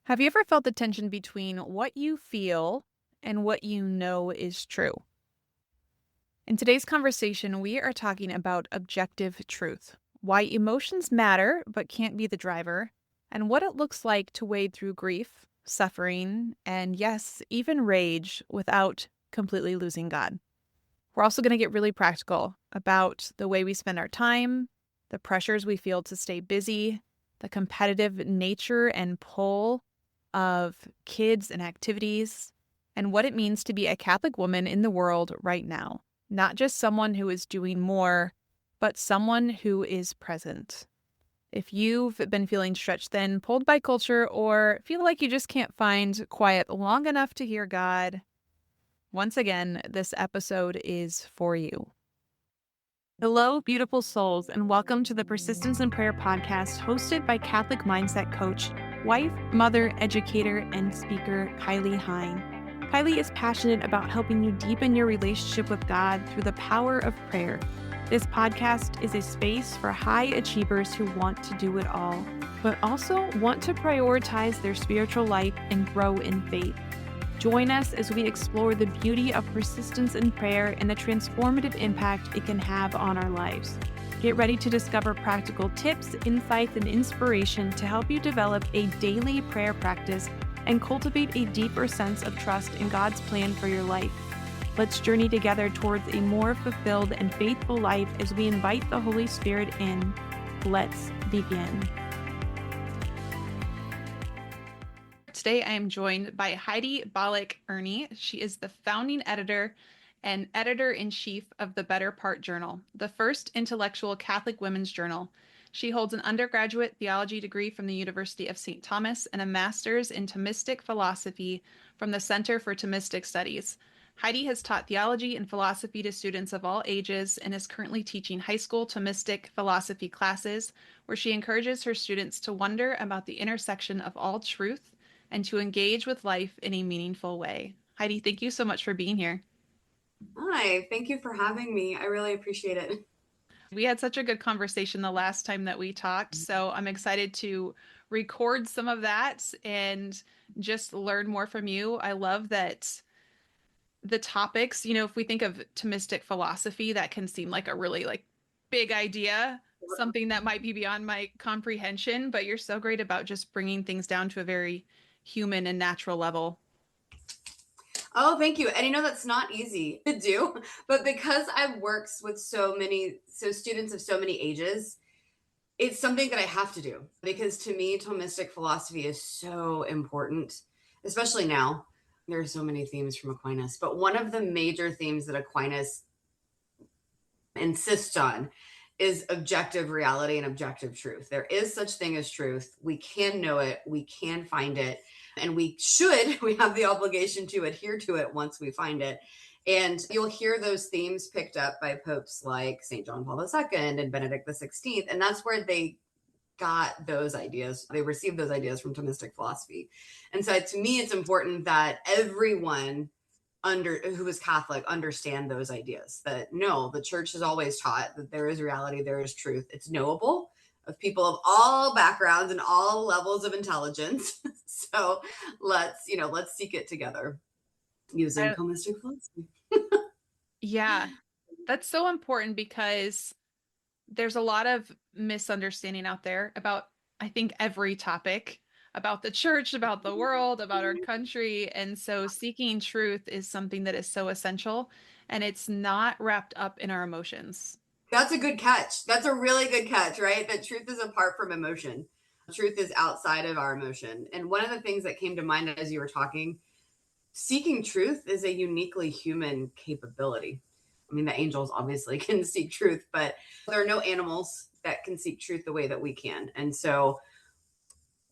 Have you ever felt the tension between what you feel and what you know is true? In today's conversation, we are talking about objective truth, why emotions matter but can't be the driver, and what it looks like to wade through grief, suffering, and yes, even rage without completely losing God. We're also going to get really practical about the way we spend our time, the pressures we feel to stay busy, the competitive nature and pull of kids and activities, and what it means to be a Catholic woman in the world right now. Not just someone who is doing more, but someone who is present. If you've been feeling stretched thin, pulled by culture, or feel like you just can't find quiet long enough to hear God, once again, this episode is for you. Hello, beautiful souls, and welcome to the Persistence in Prayer podcast hosted by Catholic mindset coach, wife, mother, educator, and speaker Kylie Hine. Kylie is passionate about helping you deepen your relationship with God through the power of prayer. This podcast is a space for high achievers who want to do it all, but also want to prioritize their spiritual life and grow in faith. Join us as we explore the beauty of persistence in prayer and the transformative impact it can have on our lives. Get ready to discover practical tips, insights, and inspiration to help you develop a daily prayer practice and cultivate a deeper sense of trust in God's plan for your life. Let's journey together towards a more fulfilled and faithful life as we invite the Holy Spirit in. Let's begin. Today, I am joined by Heidi Bollich-Erne. She is the founding editor and editor-in-chief of the Better Part Journal, the first intellectual Catholic women's journal. She holds an undergraduate theology degree from the University of St. Thomas and a master's in Thomistic philosophy from the Center for Thomistic Studies. Heidi has taught theology and philosophy to students of all ages and is currently teaching high school Thomistic philosophy classes, where she encourages her students to wonder about the intersection of all truth and to engage with life in a meaningful way. Heidi, thank you so much for being here. Hi, thank you for having me. I really appreciate it. We had such a good conversation the last time that we talked, so I'm excited to record some of that and just learn more from you. I love that the topics, if we think of Thomistic philosophy, that can seem like a really big idea, something that might be beyond my comprehension, but you're so great about just bringing things down to a very human and natural level. Oh, thank you. And that's not easy to do, but because I've worked with so students of so many ages, it's something that I have to do because to me, Thomistic philosophy is so important, especially now. There are so many themes from Aquinas, but one of the major themes that Aquinas insists on is objective reality and objective truth. There is such thing as truth. We can know it, we can find it, and we have the obligation to adhere to it once we find it. And you'll hear those themes picked up by popes like St. John Paul II and Benedict XVI. And that's where they got those ideas. They received those ideas from Thomistic philosophy. And so to me, it's important that everyone who is Catholic understand those ideas, that no, the church has always taught that there is reality, there is truth. It's knowable of people of all backgrounds and all levels of intelligence. So let's seek it together using Thomistic philosophy. Yeah, that's so important because there's a lot of misunderstanding out there about, I think, every topic about the church, about the world, about our country. And so seeking truth is something that is so essential, and it's not wrapped up in our emotions. That's a good catch. That's a really good catch, right? That truth is apart from emotion. Truth is outside of our emotion. And one of the things that came to mind as you were talking, seeking truth is a uniquely human capability. I mean, the angels obviously can seek truth, but there are no animals that can seek truth the way that we can. And so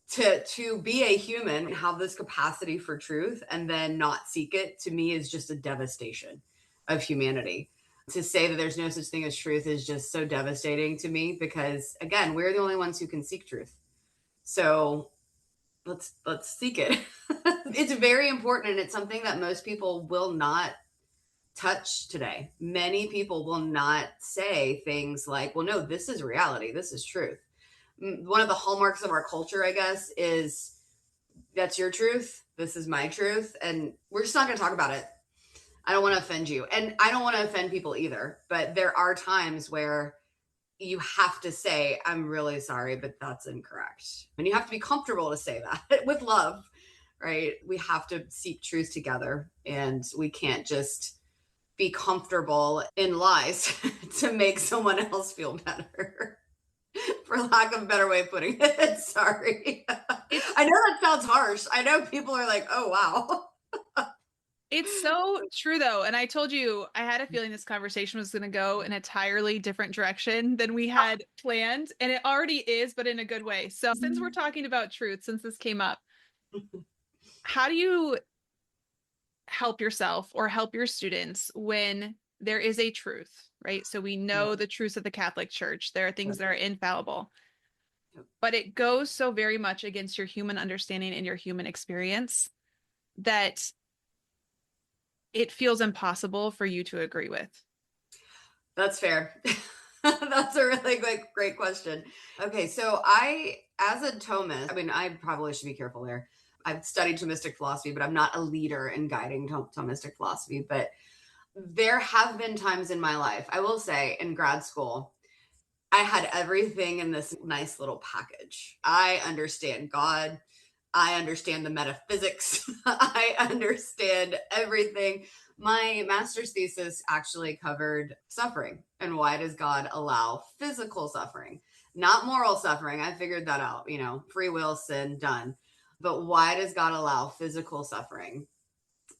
to be a human and have this capacity for truth and then not seek it, to me, is just a devastation of humanity. To say that there's no such thing as truth is just so devastating to me because, again, we're the only ones who can seek truth. So let's seek it. It's very important, and it's something that most people will not touch today. Many people will not say things like, well, no, this is reality, this is truth. One of the hallmarks of our culture, I guess, is That's your truth. This is my truth. And we're just not going to talk about it. I don't want to offend you. And I don't want to offend people either. But there are times where you have to say, I'm really sorry, but that's incorrect. And you have to be comfortable to say that with love, right? We have to seek truth together, and we can't just be comfortable in lies to make someone else feel better. For lack of a better way of putting it. Sorry. It's I know that sounds harsh. I know people are like, oh, wow. it's so true though. And I told you I had a feeling this conversation was going to go an entirely different direction than we had planned, and it already is, but in a good way. So, since we're talking about truth, since this came up, how do you help yourself or help your students when there is a truth, right? So we know the truths of the Catholic Church. There are things that are infallible, but it goes so very much against your human understanding and your human experience that it feels impossible for you to agree with. That's fair. That's a really great question. Okay, so as a Thomist, I mean, I probably should be careful there. I've studied Thomistic philosophy, but I'm not a leader in guiding Thomistic philosophy. But there have been times in my life, I will say, in grad school, I had everything in this nice little package. I understand God. I understand the metaphysics. I understand everything. My master's thesis actually covered suffering and why does God allow physical suffering, not moral suffering. I figured that out, free will, sin, done. But why does God allow physical suffering?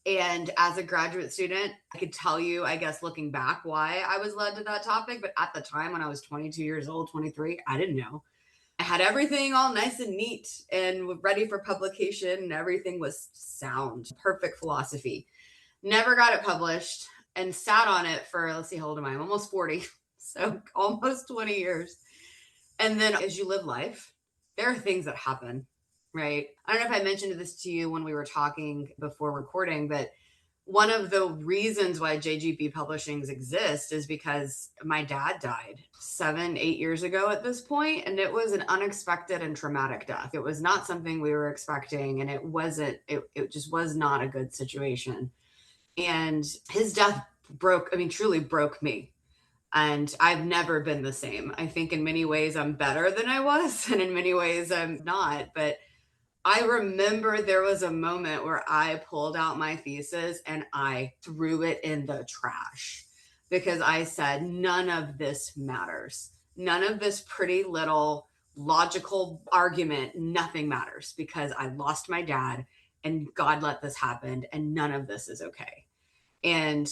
And as a graduate student, I could tell you, I guess, looking back, why I was led to that topic. But at the time when I was 22 years old, 23, I didn't know. I had everything all nice and neat and ready for publication, and everything was sound, perfect philosophy. Never got it published and sat on it for, let's see, how old am I? I'm almost 40. So almost 20 years. And then as you live life, there are things that happen, right? I don't know if I mentioned this to you when we were talking before recording, but one of the reasons why JGB Publishings exist is because my dad died 7-8 years ago at this point, and it was an unexpected and traumatic death. It was not something we were expecting, and it just was not a good situation. And his death truly broke me. And I've never been the same. I think in many ways I'm better than I was, and in many ways I'm not. But I remember there was a moment where I pulled out my thesis and I threw it in the trash because I said, none of this matters. None of this pretty little logical argument, nothing matters because I lost my dad and God let this happen and none of this is okay. And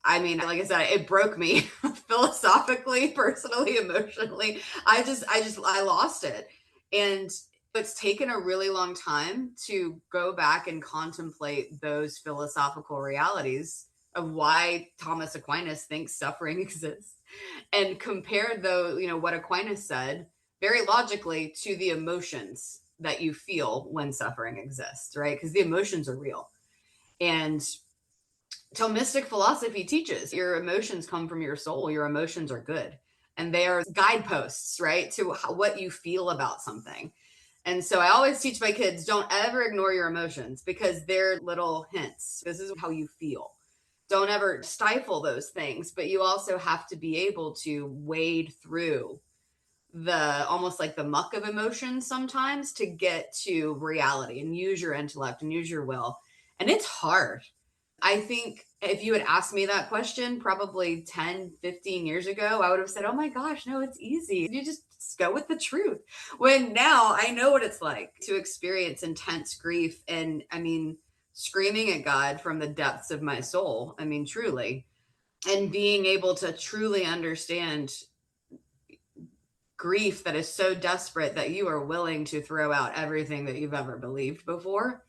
I mean, like I said, it broke me philosophically, personally, emotionally. I lost it. And it's taken a really long time to go back and contemplate those philosophical realities of why Thomas Aquinas thinks suffering exists and compare what Aquinas said very logically to the emotions that you feel when suffering exists, right? Because the emotions are real. And Thomistic philosophy teaches your emotions come from your soul. Your emotions are good. And they are guideposts, right, to what you feel about something. And so I always teach my kids, don't ever ignore your emotions because they're little hints. This is how you feel. Don't ever stifle those things, but you also have to be able to wade through the almost like the muck of emotions sometimes to get to reality and use your intellect and use your will. And it's hard. I think if you had asked me that question probably 10, 15 years ago, I would have said, oh my gosh, no, it's easy. You just go with the truth. When now I know what it's like to experience intense grief and, I mean, screaming at God from the depths of my soul. I mean, truly. And being able to truly understand grief that is so desperate that you are willing to throw out everything that you've ever believed before.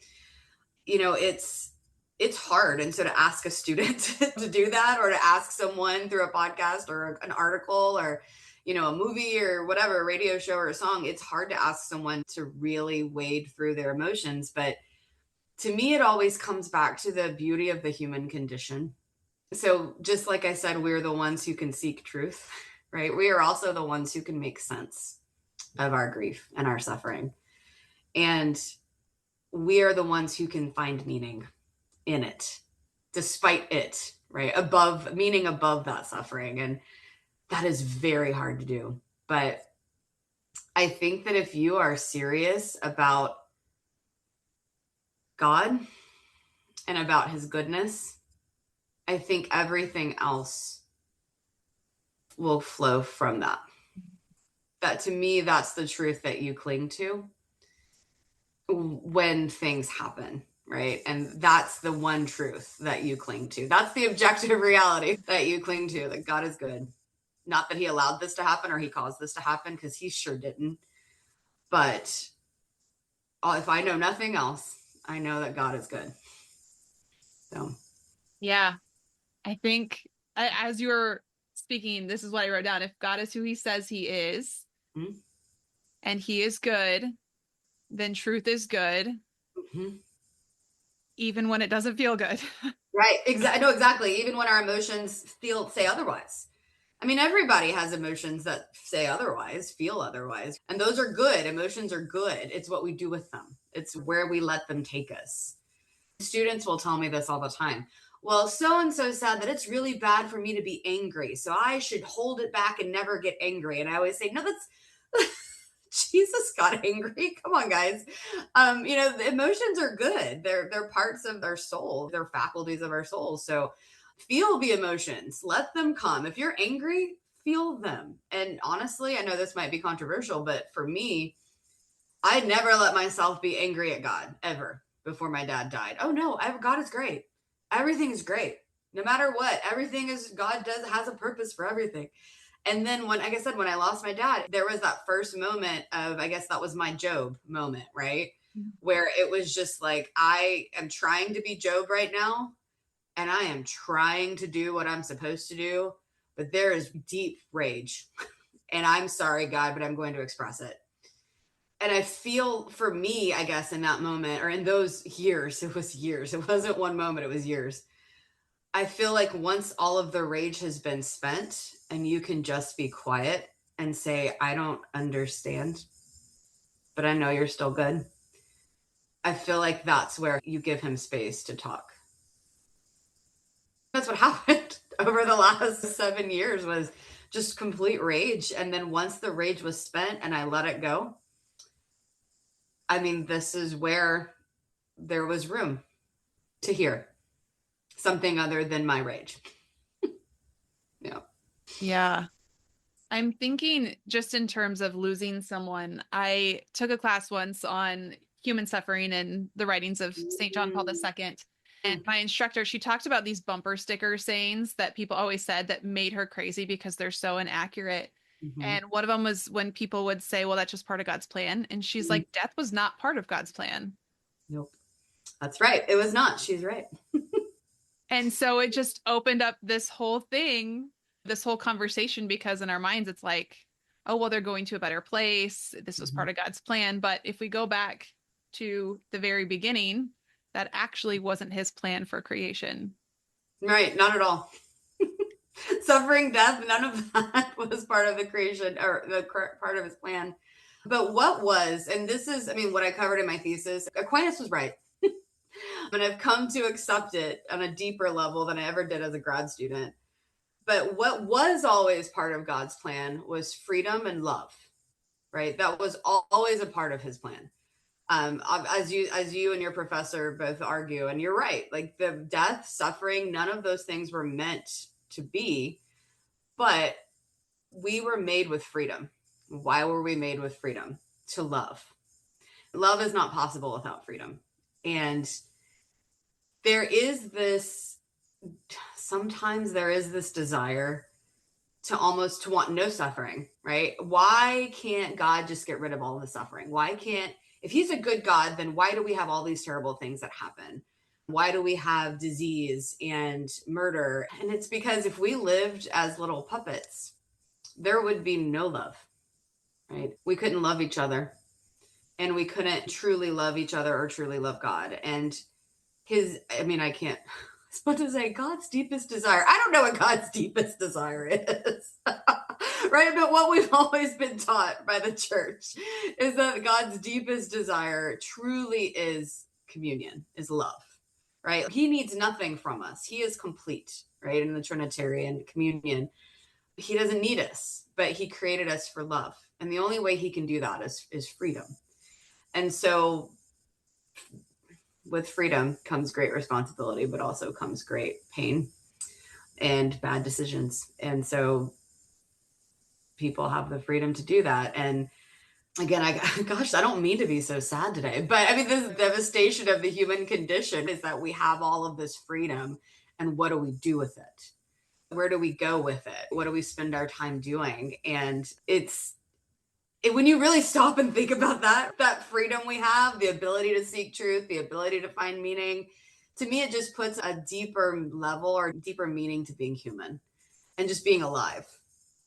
It's hard. And so to ask a student to do that, or to ask someone through a podcast or an article or, a movie or whatever, a radio show or a song, it's hard to ask someone to really wade through their emotions. But to me, it always comes back to the beauty of the human condition. So just like I said, we're the ones who can seek truth, right? We are also the ones who can make sense of our grief and our suffering. And we are the ones who can find meaning in it, despite it, right? Above, meaning above that suffering. And that is very hard to do. But I think that if you are serious about God and about his goodness, I think everything else will flow from that. That to me, that's the truth that you cling to when things happen, right? And that's the one truth that you cling to. That's the objective reality that you cling to, that God is good. Not that he allowed this to happen or he caused this to happen, because he sure didn't. But if I know nothing else, I know that God is good. So, Yeah. I think as you were speaking, this is what I wrote down. If God is who he says he is mm-hmm. and he is good, then truth is good, Mm-hmm. even when it doesn't feel good. Right. Exactly. No, exactly. Even when our emotions say otherwise. I mean, everybody has emotions that say otherwise, feel otherwise, and those are good. Emotions are good. It's what we do with them. It's where we let them take us. Students will tell me this all the time. Well, so and so said that it's really bad for me to be angry, so I should hold it back and never get angry. And I always say, no, that's Jesus got angry. Come on, guys. The emotions are good. They're parts of our soul. They're faculties of our soul. So feel the emotions. Let them come. If you're angry, feel them. And honestly, I know this might be controversial, but for me, I never let myself be angry at God ever before my dad died. Oh no, God is great. Everything is great. No matter what, everything is God has a purpose for everything. And then when, like I said, when I lost my dad, there was that first moment of, I guess that was my Job moment, right? Where it was just like, I am trying to be Job right now, and I am trying to do what I'm supposed to do, but there is deep rage. And I'm sorry, God, but I'm going to express it. And I feel, for me, I guess, in that moment, or in those years, it was years. It wasn't one moment, it was years. I feel like once all of the rage has been spent and you can just be quiet and say, I don't understand, but I know you're still good. I feel like that's where you give him space to talk. That's what happened over the last 7 years, was just complete rage. And then once the rage was spent and I let it go, I mean, this is where there was room to hear something other than my rage. Yeah. Yeah. I'm thinking just in terms of losing someone. I took a class once on human suffering and the writings of St. John Paul II. And my instructor, she talked about these bumper sticker sayings that people always said that made her crazy because they're so inaccurate. Mm-hmm. And one of them was when people would say, well, that's just part of God's plan. And she's Mm-hmm. like, death was not part of God's plan. Nope. That's right. It was not. She's right. And so it just opened up this whole thing, this whole conversation, because in our minds, it's like, oh, well, they're going to a better place. This was Mm-hmm. part of God's plan. But if we go back to the very beginning, that actually wasn't his plan for creation. Right. Not at all. Suffering, death, none of that was part of the creation or the part of his plan. But what was, and this is, I mean, what I covered in my thesis, Aquinas was right. And I've come to accept it on a deeper level than I ever did as a grad student. But what was always part of God's plan was freedom and love, right? That was always a part of his plan. As you and your professor both argue, and you're right, like the death, suffering, none of those things were meant to be, but we were made with freedom. Why were we made with freedom? To love. Love is not possible without freedom. And there is this, sometimes there is this desire to want no suffering, right? Why can't God just get rid of all the suffering? Why can't, if he's a good God, then why do we have all these terrible things that happen? Why do we have disease and murder? And it's because if we lived as little puppets, there would be no love, right? We couldn't love each other, and we couldn't truly love each other or truly love God. And I can't, I was about to say God's deepest desire. I don't know what God's deepest desire is. Right? But what we've always been taught by the church is that God's deepest desire truly is communion, is love, right? He needs nothing from us. He is complete, right? In the Trinitarian communion, he doesn't need us, but he created us for love. And the only way he can do that is freedom. And so with freedom comes great responsibility, but also comes great pain and bad decisions. And so people have the freedom to do that. And again, gosh, I don't mean to be so sad today, but I mean, this devastation of the human condition is that we have all of this freedom. And what do we do with it? Where do we go with it? What do we spend our time doing? And when you really stop and think about that freedom we have, the ability to seek truth, the ability to find meaning, to me, it just puts a deeper level or deeper meaning to being human and just being alive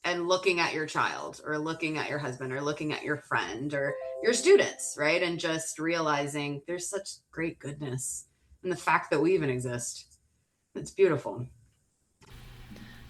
and looking at your child or looking at your husband or looking at your friend or your students, right? And just realizing there's such great goodness in the fact that we even exist. It's beautiful.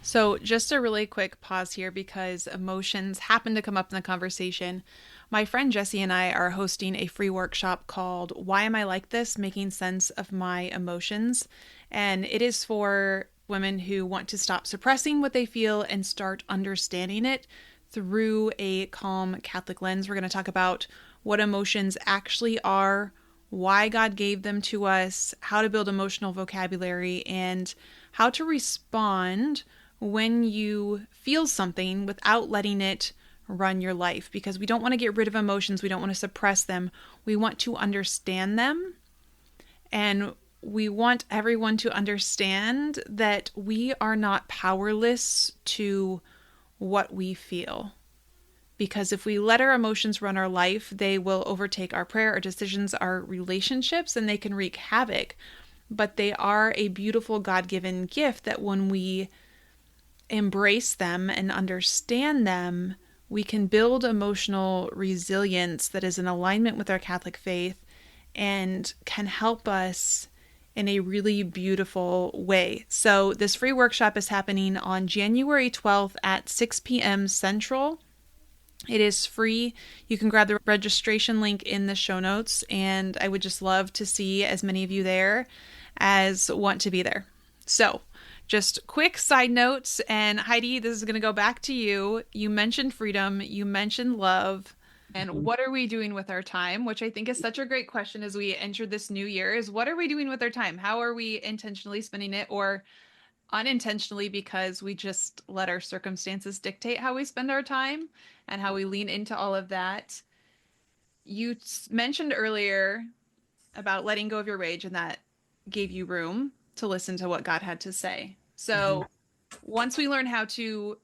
So, just a really quick pause here because emotions happen to come up in the conversation. My friend Jessie and I are hosting a free workshop called Why Am I Like This? Making Sense of My Emotions. And it is for women who want to stop suppressing what they feel and start understanding it through a calm Catholic lens. We're going to talk about what emotions actually are, why God gave them to us, how to build emotional vocabulary, and how to respond when you feel something without letting it run your life, because we don't want to get rid of emotions. We don't want to suppress them. We want to understand them. And we want everyone to understand that we are not powerless to what we feel. Because if we let our emotions run our life, they will overtake our prayer, our decisions, our relationships, and they can wreak havoc. But they are a beautiful God-given gift that when we embrace them and understand them, we can build emotional resilience that is in alignment with our Catholic faith and can help us in a really beautiful way. So this free workshop is happening on January 12th at 6 p.m. Central. It is free. You can grab the registration link in the show notes, and I would just love to see as many of you there as want to be there. So, just quick side notes, and Heidi, this is going to go back to you. You mentioned freedom, you mentioned love, and what are we doing with our time? Which I think is such a great question as we enter this new year is what are we doing with our time? How are we intentionally spending it or unintentionally because we just let our circumstances dictate how we spend our time and how we lean into all of that? You mentioned earlier about letting go of your rage, and that gave you room to listen to what God had to say. Mm-hmm. So once we learn how to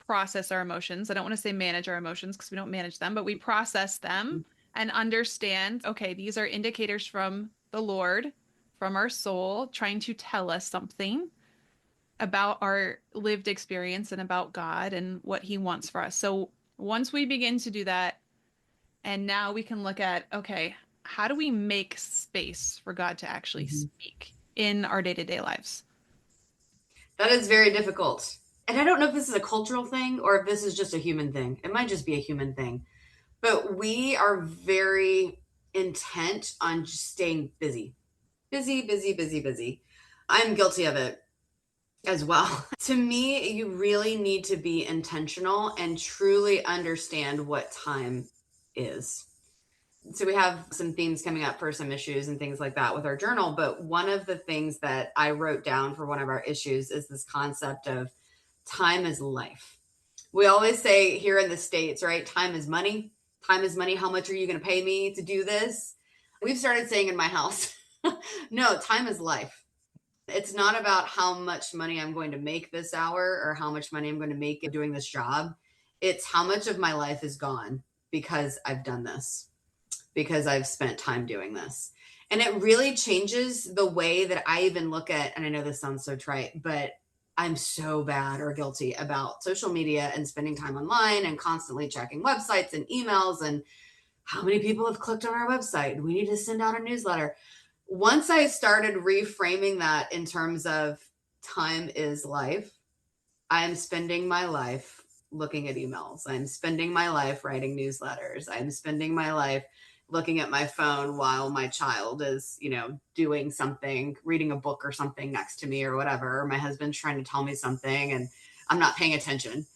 process our emotions, I don't want to say manage our emotions because we don't manage them, but we process them and understand, okay, these are indicators from the Lord, from our soul, trying to tell us something about our lived experience and about God and what He wants for us. So once we begin to do that, and now we can look at, okay, how do we make space for God to actually Mm-hmm. speak in our day-to-day lives? That is very difficult. And I don't know if this is a cultural thing or if this is just a human thing. It might just be a human thing. But we are very intent on just staying busy. Busy, busy, busy, busy. I'm guilty of it as well. To me, you really need to be intentional and truly understand what time is. So we have some themes coming up for some issues and things like that with our journal, but one of the things that I wrote down for one of our issues is this concept of time is life. We always say here in the States, right? Time is money. Time is money. How much are you going to pay me to do this? We've started saying in my house, no, time is life. It's not about how much money I'm going to make this hour or how much money I'm going to make doing this job. It's how much of my life is gone because I've done this, because I've spent time doing this. And it really changes the way that I even look at, and I know this sounds so trite, but I'm so bad or guilty about social media and spending time online and constantly checking websites and emails and how many people have clicked on our website. We need to send out a newsletter. Once I started reframing that in terms of time is life, I am spending my life looking at emails. I'm spending my life writing newsletters. I'm spending my life looking at my phone while my child is, doing something, reading a book or something next to me or whatever. Or my husband's trying to tell me something and I'm not paying attention.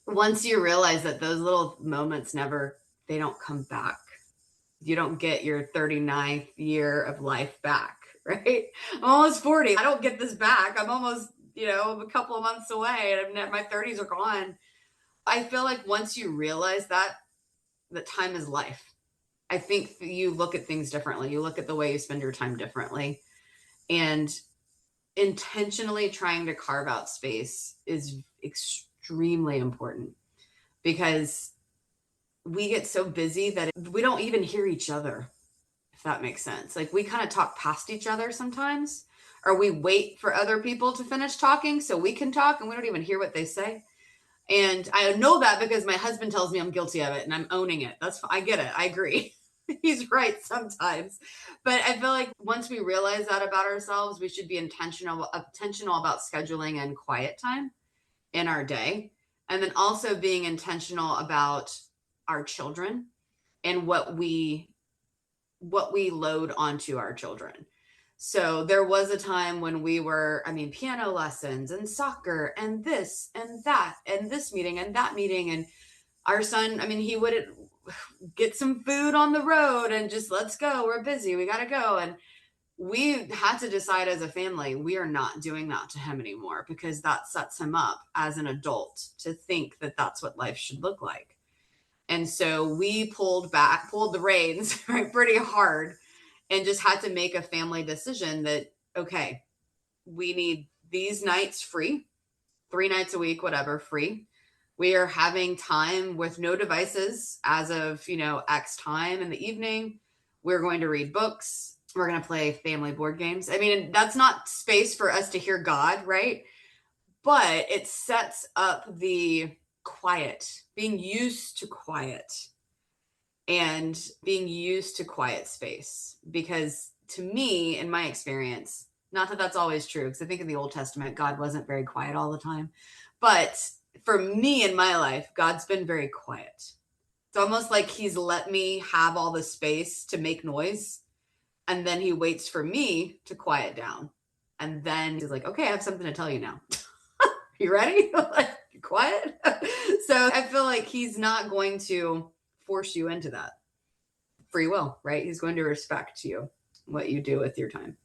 Once you realize that those little moments they don't come back. You don't get your 39th year of life back, right? I'm almost 40. I don't get this back. I'm almost, a couple of months away and my 30s are gone. I feel like once you realize that time is life, I think you look at things differently. You look at the way you spend your time differently. And intentionally trying to carve out space is extremely important because we get so busy that we don't even hear each other, if that makes sense. Like we kind of talk past each other sometimes, or we wait for other people to finish talking so we can talk and we don't even hear what they say. And I know that because my husband tells me I'm guilty of it and I'm owning it. I get it. I agree. He's right sometimes. But I feel like once we realize that about ourselves, we should be intentional about scheduling and quiet time in our day. And then also being intentional about our children and what we load onto our children. So there was a time when we were, piano lessons and soccer and this and that and this meeting and that meeting. And our son, he would get some food on the road and just, let's go. We're busy. We got to go. And we had to decide as a family, we are not doing that to him anymore because that sets him up as an adult to think that that's what life should look like. And so we pulled the reins right, pretty hard and just had to make a family decision that, okay, we need these nights free, 3 nights a week, whatever, free. We are having time with no devices as of, X time in the evening. We're going to read books. We're going to play family board games. That's not space for us to hear God, right? But it sets up the quiet, being used to quiet and being used to quiet space. Because to me, in my experience, not that that's always true, because I think in the Old Testament, God wasn't very quiet all the time. But for me in my life, God's been very quiet. It's almost like he's let me have all the space to make noise. And then he waits for me to quiet down. And then he's like, okay, I have something to tell you now. You ready? Like, quiet. So I feel like he's not going to force you into that. Free will, right? He's going to respect you, what you do with your time.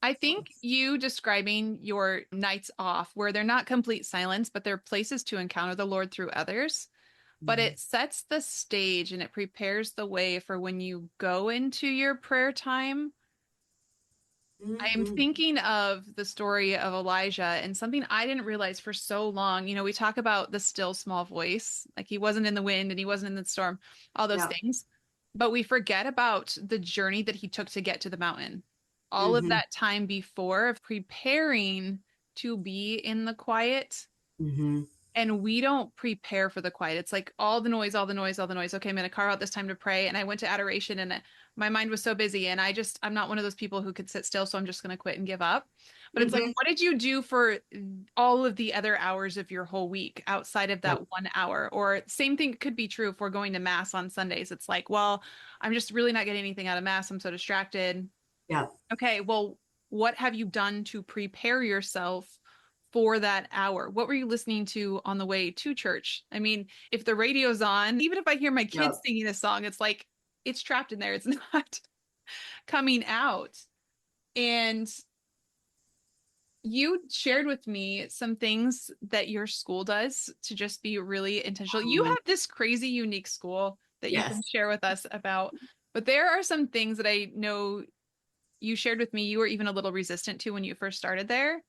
I think you describing your nights off where they're not complete silence, but they're places to encounter the Lord through others. But it sets the stage and it prepares the way for when you go into your prayer time. I am thinking of the story of Elijah and something I didn't realize for so long. We talk about the still small voice, like he wasn't in the wind and he wasn't in the storm, all those Yeah. things. But we forget about the journey that he took to get to the mountain. All of that time before of preparing to be in the quiet. And we don't prepare for the quiet. It's like all the noise, all the noise, all the noise. Okay, I'm going to carve out this time to pray. And I went to adoration and my mind was so busy. And I'm not one of those people who could sit still. So I'm just going to quit and give up. But it's like, what did you do for all of the other hours of your whole week outside of that 1 hour? Or same thing could be true if we're going to mass on Sundays. It's like, well, I'm just really not getting anything out of mass. I'm so distracted. Yeah. Okay, well, what have you done to prepare yourself for that hour? What were you listening to on the way to church? If the radio's on, even if I hear my kids singing a song, it's like it's trapped in there. It's not coming out. And you shared with me some things that your school does to just be really intentional. You have this crazy, unique school that you can share with us about, but there are some things that I know you shared with me you were even a little resistant to when you first started there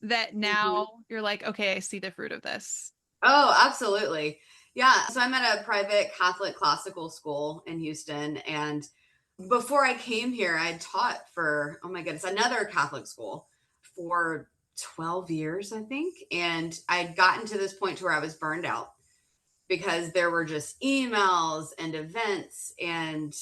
that now you're like, okay, I see the fruit of this. Oh, absolutely. Yeah. So I'm at a private Catholic classical school in Houston. And before I came here, I taught for, oh my goodness, another Catholic school for 12 years, I think. And I'd gotten to this point to where I was burned out because there were just emails and events and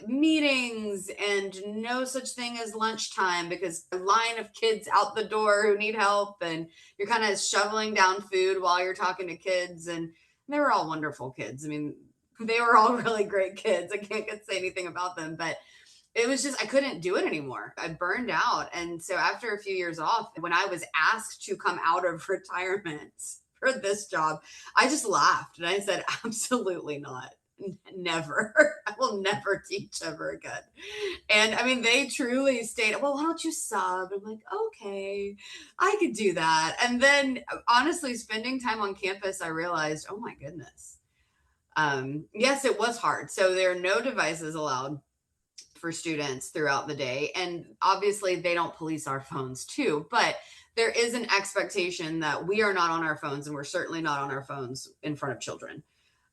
meetings and no such thing as lunchtime because a line of kids out the door who need help, and you're kind of shoveling down food while you're talking to kids. And they were all wonderful kids. I mean, they were all really great kids. I can't say anything about them, but it was just, I couldn't do it anymore. I burned out. And so after a few years off, when I was asked to come out of retirement for this job, I just laughed and I said, absolutely not. Never. I will never teach ever again. And I mean, they truly stated, well, why don't you sub? I'm like, okay, I could do that. And then honestly, spending time on campus, I realized, oh my goodness. Yes, it was hard. So there are no devices allowed for students throughout the day. And obviously, they don't police our phones too, but there is an expectation that we are not on our phones, and we're certainly not on our phones in front of children.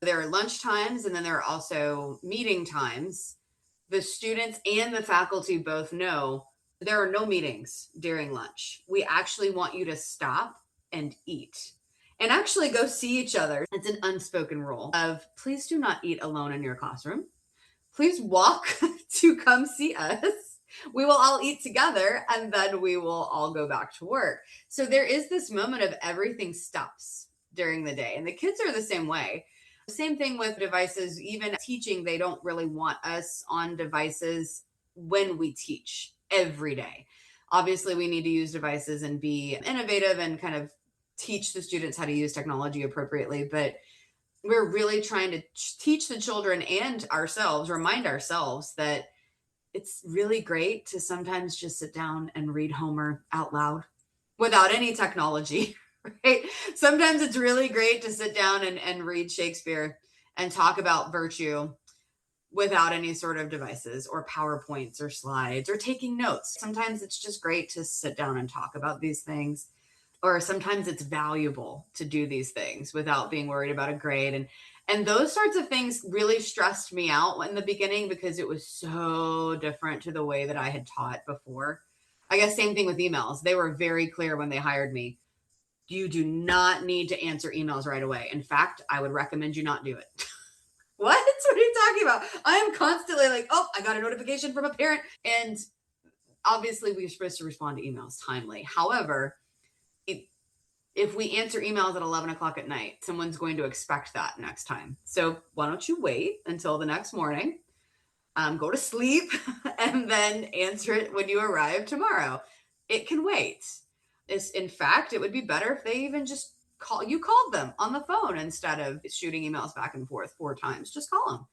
There are lunch times, and then there are also meeting times. The students and the faculty both know there are no meetings during lunch. We actually want you to stop and eat and actually go see each other. It's an unspoken rule of please do not eat alone in your classroom. Please walk to come see us. We will all eat together and then we will all go back to work. So there is this moment of everything stops during the day. And the kids are the same way. Same thing with devices, even teaching, they don't really want us on devices when we teach every day. Obviously, we need to use devices and be innovative and kind of teach the students how to use technology appropriately. But we're really trying to teach the children and ourselves, remind ourselves that it's really great to sometimes just sit down and read Homer out loud without any technology, right? Sometimes it's really great to sit down and read Shakespeare and talk about virtue without any sort of devices or PowerPoints or slides or taking notes. Sometimes it's just great to sit down and talk about these things. Or sometimes it's valuable to do these things without being worried about a grade. And those sorts of things really stressed me out in the beginning because it was so different to the way that I had taught before. I guess same thing with emails. They were very clear when they hired me. You do not need to answer emails right away. In fact, I would recommend you not do it. What? What are you talking about? I am constantly like, oh, I got a notification from a parent. And obviously, we're supposed to respond to emails timely. However, if we answer emails at 11 o'clock at night, someone's going to expect that next time. So why don't you wait until the next morning, go to sleep, and then answer it when you arrive tomorrow. It can wait. In fact, it would be better if they even just called them on the phone instead of shooting emails back and forth 4 times. Just call them.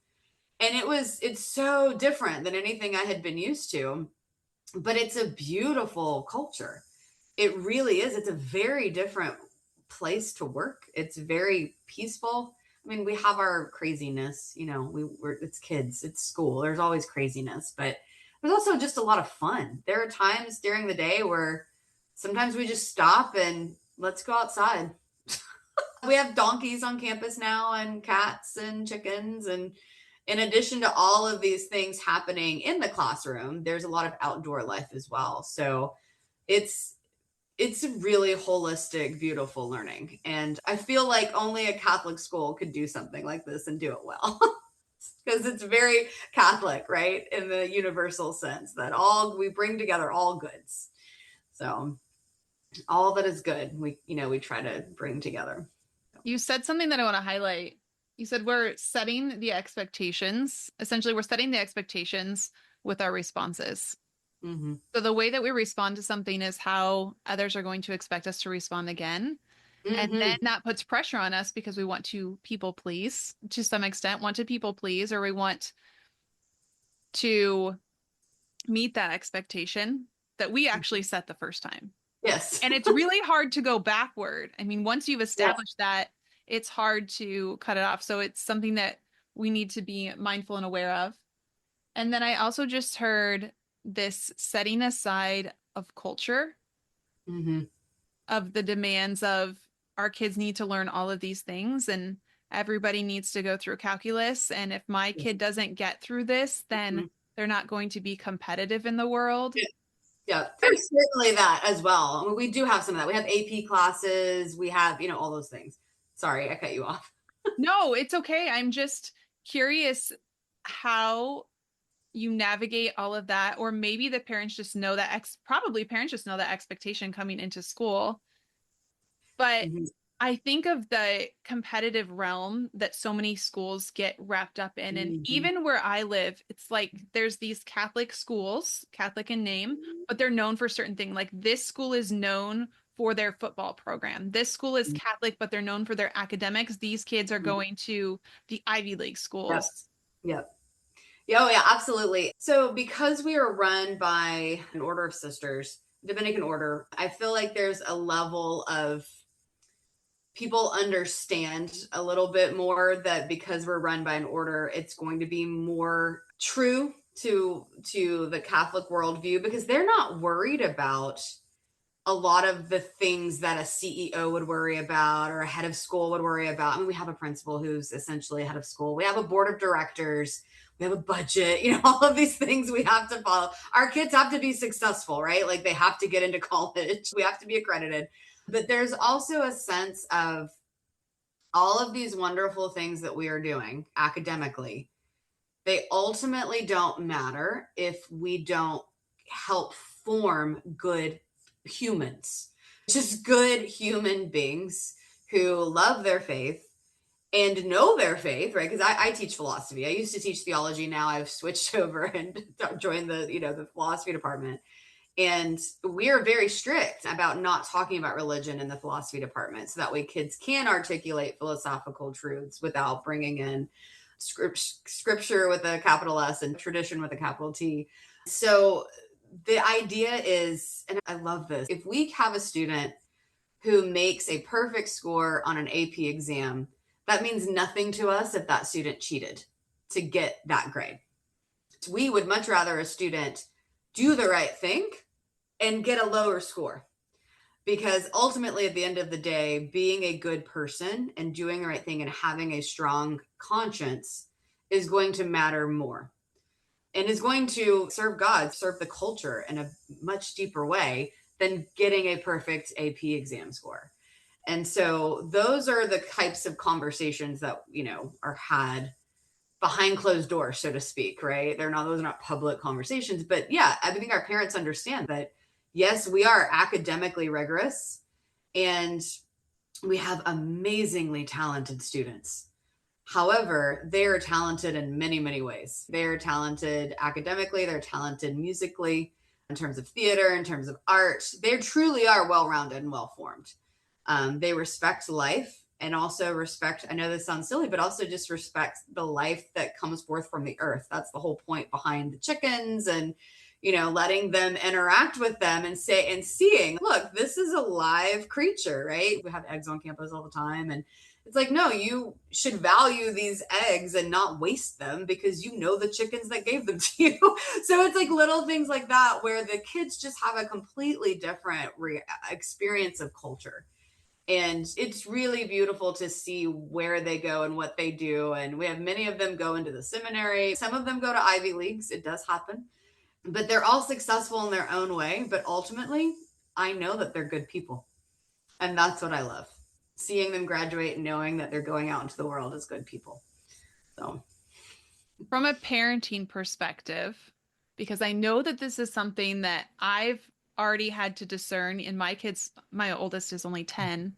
And it's so different than anything I had been used to, but it's a beautiful culture. It really is. It's a very different place to work. It's very peaceful. I mean, we have our craziness, it's kids, it's school. There's always craziness, but there's also just a lot of fun. There are times during the day where sometimes we just stop and let's go outside. We have donkeys on campus now and cats and chickens. And in addition to all of these things happening in the classroom, there's a lot of outdoor life as well. So it's a really holistic, beautiful learning. And I feel like only a Catholic school could do something like this and do it well. Because it's very Catholic, right? In the universal sense that we bring together all goods. So all that is good, we try to bring together. You said something that I want to highlight. You said we're setting the expectations. Essentially, we're setting the expectations with our responses. Mm-hmm. So the way that we respond to something is how others are going to expect us to respond again. And then Mm-hmm. that puts pressure on us because we want to people please to some extent, want to people please, or we want to meet that expectation that we actually set the first time. Yes. And it's really hard to go backward. I mean, once you've Yeah. established that, it's hard to cut it off. So it's something that we need to be mindful and aware of. And then I also just heard this setting aside of culture, Mm-hmm. of the demands of our kids need to learn all of these things and everybody needs to go through calculus. And if my kid doesn't get through this, then they're not going to be competitive in the world. Yeah, there's certainly that as well. I mean, we do have some of that. We have AP classes. We have, all those things. Sorry, I cut you off. No, it's okay. I'm just curious how you navigate all of that, or maybe the parents just know that probably parents just know that expectation coming into school. But Mhm. I think of the competitive realm that so many schools get wrapped up in. And Mhm. even where I live, it's like there's these Catholic schools, Catholic in name, but they're known for certain things. Like this school is known for their football program. This school is Catholic, but they're known for their academics. These kids are Mhm. going to the Ivy League Yep. schools. Yep. Yeah, oh yeah, absolutely. So because we are run by an order of sisters, Dominican order, I feel like there's a level of people understand a little bit more that because we're run by an order, it's going to be more true to the Catholic worldview because they're not worried about a lot of the things that a CEO would worry about or a head of school would worry about. I mean, we have a principal who's essentially a head of school. We have a board of directors. We have a budget, all of these things we have to follow. Our kids have to be successful, right? Like they have to get into college. We have to be accredited. But there's also a sense of all of these wonderful things that we are doing academically. They ultimately don't matter if we don't help form good humans, just good human beings who love their faith and know their faith, right? Because I teach philosophy. I used to teach theology. Now I've switched over and joined the philosophy department. And we're very strict about not talking about religion in the philosophy department so that way kids can articulate philosophical truths without bringing in scripture with a capital S and tradition with a capital T. So the idea is, and I love this, if we have a student who makes a perfect score on an AP exam, that means nothing to us if that student cheated to get that grade. We would much rather a student do the right thing and get a lower score because ultimately at the end of the day being a good person and doing the right thing and having a strong conscience is going to matter more and is going to serve God, serve the culture in a much deeper way than getting a perfect AP exam score. And so those are the types of conversations that are had behind closed doors, so to speak, right? Those are not public conversations, but yeah, I think our parents understand that yes, we are academically rigorous and we have amazingly talented students. However, they are talented in many, many ways. They're talented academically, they're talented musically, in terms of theater, in terms of art. They truly are well rounded and well formed. They respect life and also respect, I know this sounds silly, but also just respect the life that comes forth from the earth. That's the whole point behind the chickens and letting them interact with them and seeing, look, this is a live creature, right? We have eggs on campus all the time. And it's like, no, you should value these eggs and not waste them because you know the chickens that gave them to you. So it's like little things like that where the kids just have a completely different experience of culture. And it's really beautiful to see where they go and what they do. And we have many of them go into the seminary. Some of them go to Ivy Leagues. It does happen. But they're all successful in their own way. But ultimately, I know that they're good people. And that's what I love. Seeing them graduate and knowing that they're going out into the world as good people. So, From a parenting perspective, because I know that this is something that I've already had to discern in my kids. My oldest is only 10,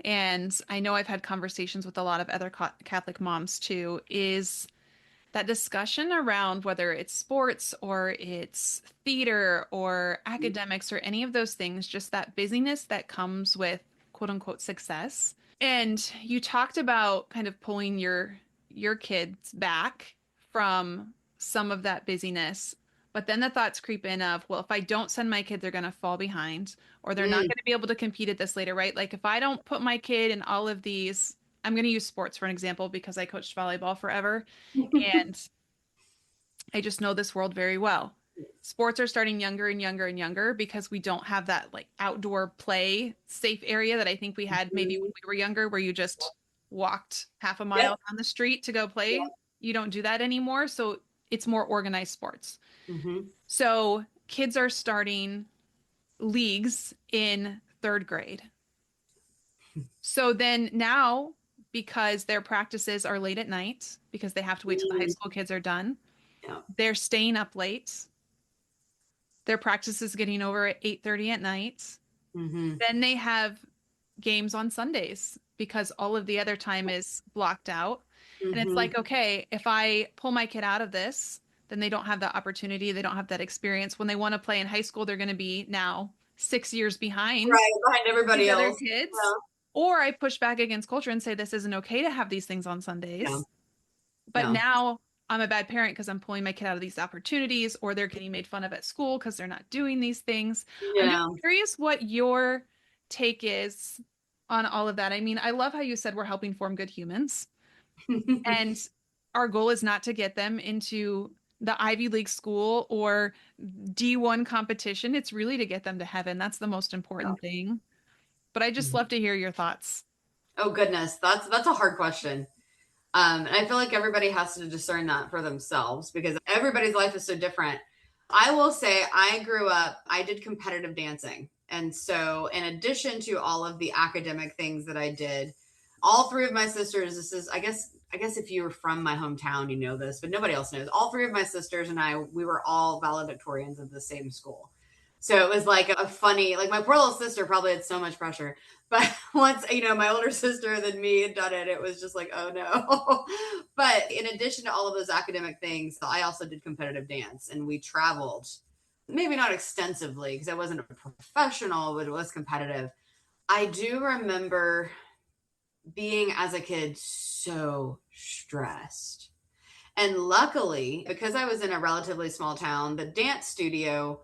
and I know I've had conversations with a lot of other Catholic moms too, is that discussion around whether it's sports or it's theater or academics or any of those things, just that busyness that comes with quote unquote success. And you talked about kind of pulling your kids back from some of that busyness. But then the thoughts creep in of, well, if I don't send my kid, they're going to fall behind or they're not mm. going to be able to compete at this later, right? Like if I don't put my kid in all of these, I'm going to use sports for an example because I coached volleyball forever and I just know this world very well. Sports are starting younger and younger and younger because we don't have that like outdoor play safe area that I think we had maybe when we were younger, where you just walked half a Yep. mile down the street to go play. You don't do that anymore. So it's more organized sports. Mm-hmm. So kids are starting leagues in third grade. So then now, because their practices are late at night, because they have to wait till the high Mm. school kids are done, Yeah. They're staying up late. Their practice is getting over at 8:30 at night. Hmm. Then they have games on Sundays because all of the other time is blocked out. And it's Hmm. like, okay, if I pull my kid out of this, then they don't have that opportunity. They don't have that experience. When they want to play in high school, they're going to be now 6 years behind Right. Behind these everybody other else. kids. Or I push back against culture and say this isn't okay to have these things on Yeah. Sundays. But Yeah. now I'm a bad parent because I'm pulling my kid out of these opportunities, or they're getting made fun of at school because they're not doing these things. I'm just Yeah. curious what your take is on all of that. I mean, I love how you said we're helping form good humans, and our goal is not to get them into the Ivy League school or D1 competition. It's really to get them to heaven. That's the most important thing. But I just Yeah. love to hear your thoughts. Oh goodness, that's a hard question. And I feel like everybody has to discern that for themselves because everybody's life is so different. I will say I grew up, I did competitive dancing. And so in addition to all of the academic things that I did, all three of my sisters, this is I guess if you were from my hometown, you know this, but nobody else knows. All three of my sisters and I, we were all valedictorians of the same school. So it was like a funny, like my poor little sister probably had so much pressure. But once, my older sister than me had done it, it was just like, oh no. But in addition to all of those academic things, I also did competitive dance and we traveled, maybe not extensively because I wasn't a professional, but it was competitive. I do remember being as a kid so stressed. And luckily, because I was in a relatively small town, the dance studio,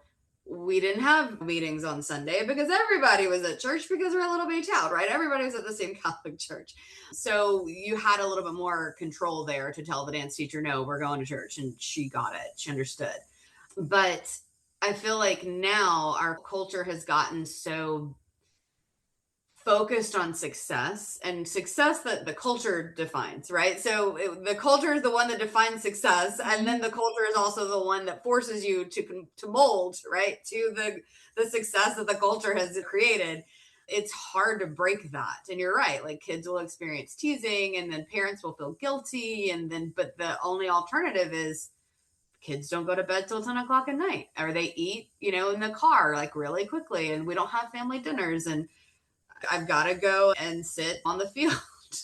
we didn't have meetings on Sunday because everybody was at church because we're a little bitty town, right? Everybody was at the same Catholic church. So you had a little bit more control there to tell the dance teacher, no, we're going to church. And she got it. She understood. But I feel like now our culture has gotten so focused on success and success that the culture defines, right? So the culture is the one that defines success, and Mhm. then the culture is also the one that forces you to mold, right, to the success that the culture has created. It's hard to break that, and you're right. Like kids will experience teasing, and then parents will feel guilty, and then but the only alternative is kids don't go to bed till 10 o'clock at night, or they eat, in the car like really quickly, and we don't have family dinners, and I've got to go and sit on the field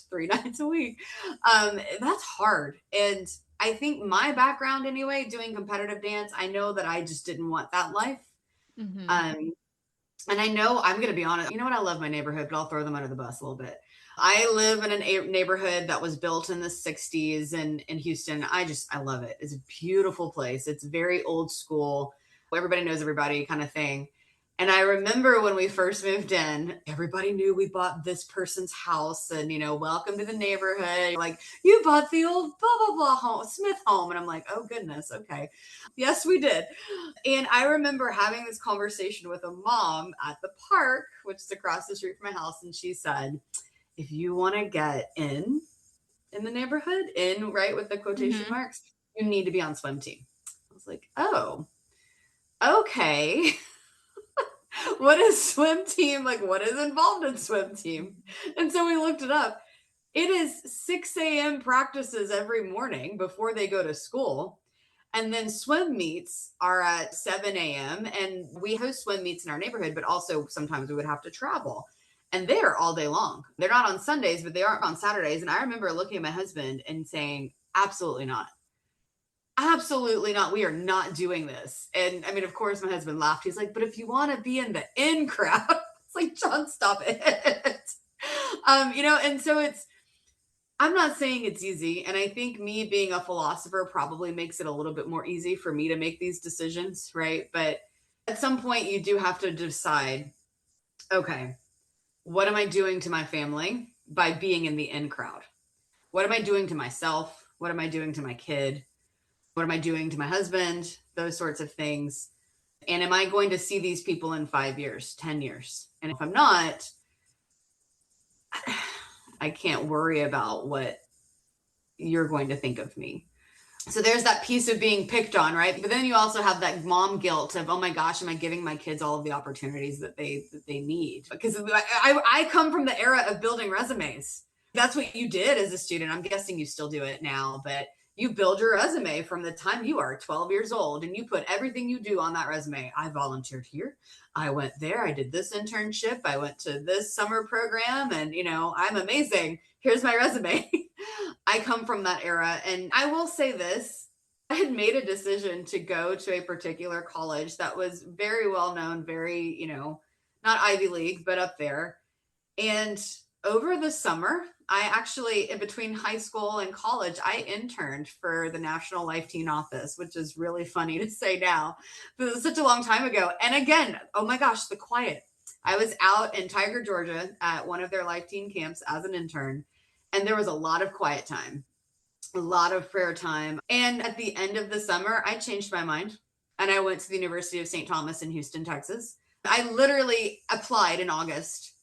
3 nights a week. That's hard. And I think my background, anyway, doing competitive dance, I know that I just didn't want that life. Mhm. Um, and I know I'm going to be honest. You know what? I love my neighborhood, but I'll throw them under the bus a little bit. I live in a neighborhood that was built in the 60s in Houston. I love it. It's a beautiful place. It's very old school. Everybody knows everybody kind of thing. And I remember when we first moved in, everybody knew we bought this person's house and, welcome to the neighborhood. Like, you bought the old blah, blah, blah home, Smith home. And I'm like, oh, goodness. Okay. Yes, we did. And I remember having this conversation with a mom at the park, which is across the street from my house. And she said, if you want to get in the neighborhood, in right with the quotation Mhm. marks, you need to be on swim team. I was like, oh, okay. What is swim team? Like, what is involved in swim team? And so we looked it up. It is 6 a.m. practices every morning before they go to school. And then swim meets are at 7 a.m. And we host swim meets in our neighborhood, but also sometimes we would have to travel. And they're all day long. They're not on Sundays, but they are on Saturdays. And I remember looking at my husband and saying, absolutely not. Absolutely not. We are not doing this. And I mean, of course, my husband laughed. He's like, but if you want to be in the in crowd, it's like, John, stop it. And so I'm not saying it's easy. And I think me being a philosopher probably makes it a little bit more easy for me to make these decisions, right? But at some point, you do have to decide, okay, what am I doing to my family by being in the in crowd? What am I doing to myself? What am I doing to my kid? What am I doing to my husband? Those sorts of things. And am I going to see these people in 5 years, 10 years? And if I'm not, I can't worry about what you're going to think of me. So there's that piece of being picked on, right? But then you also have that mom guilt of, oh my gosh, am I giving my kids all of the opportunities that they need? Because I come from the era of building resumes. That's what you did as a student. I'm guessing you still do it now, but You build your resume from the time you are 12 years old and you put everything you do on that resume. I volunteered here. I went there. I did this internship. I went to this summer program and, I'm amazing. Here's my resume. I come from that era. And I will say this, I had made a decision to go to a particular college that was very well known, very, not Ivy League, but up there. And over the summer, I actually, in between high school and college, I interned for the National Life Teen Office, which is really funny to say now, but it was such a long time ago. And again, oh my gosh, the quiet. I was out in Tiger, Georgia at one of their Life Teen camps as an intern, and there was a lot of quiet time, a lot of prayer time. And at the end of the summer, I changed my mind and I went to the University of St. Thomas in Houston, Texas. I literally applied in August,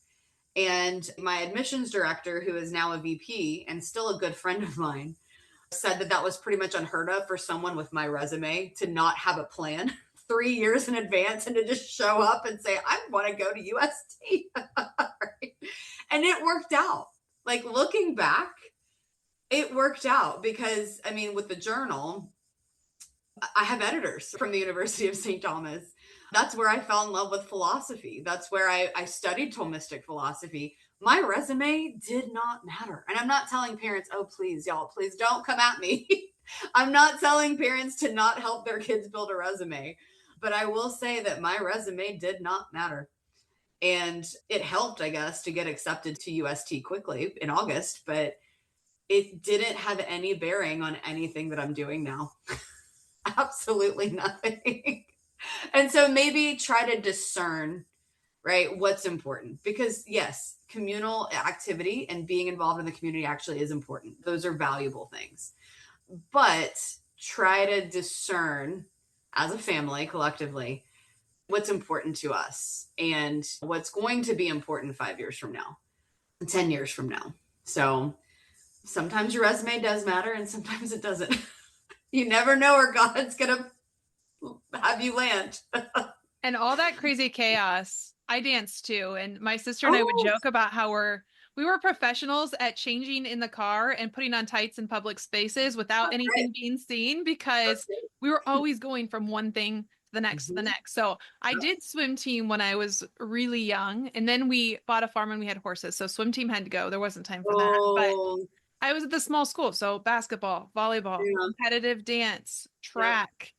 and my admissions director, who is now a VP and still a good friend of mine, said that that was pretty much unheard of for someone with my resume to not have a plan 3 years in advance and to just show up and say, I want to go to UST. Right? And it worked out. Like, looking back, it worked out because, with the journal, I have editors from the University of St. Thomas. That's where I fell in love with philosophy. That's where I studied Thomistic philosophy. My resume did not matter. And I'm not telling parents, oh, please, y'all, please don't come at me. I'm not telling parents to not help their kids build a resume. But I will say that my resume did not matter. And it helped, I guess, to get accepted to UST quickly in August, but it didn't have any bearing on anything that I'm doing now. Absolutely nothing. And so maybe try to discern, right, what's important. Because yes, communal activity and being involved in the community actually is important. Those are valuable things. But try to discern as a family, collectively, what's important to us and what's going to be important 5 years from now, 10 years from now. So sometimes your resume does matter and sometimes it doesn't. You never know where God's going to have you land. And all that crazy chaos, I danced too. And my sister and I would Oh, joke about how we were professionals at changing in the car and putting on tights in public spaces without that's right. anything being seen because That's it. we were always going from one thing to the next to the Mhm. next. So I Yep. did swim team when I was really young. And then we bought a farm and we had horses. So swim team had to go. There wasn't time for that. But Oh, I was at the small school. So basketball, volleyball, yeah. competitive dance, Yep. track,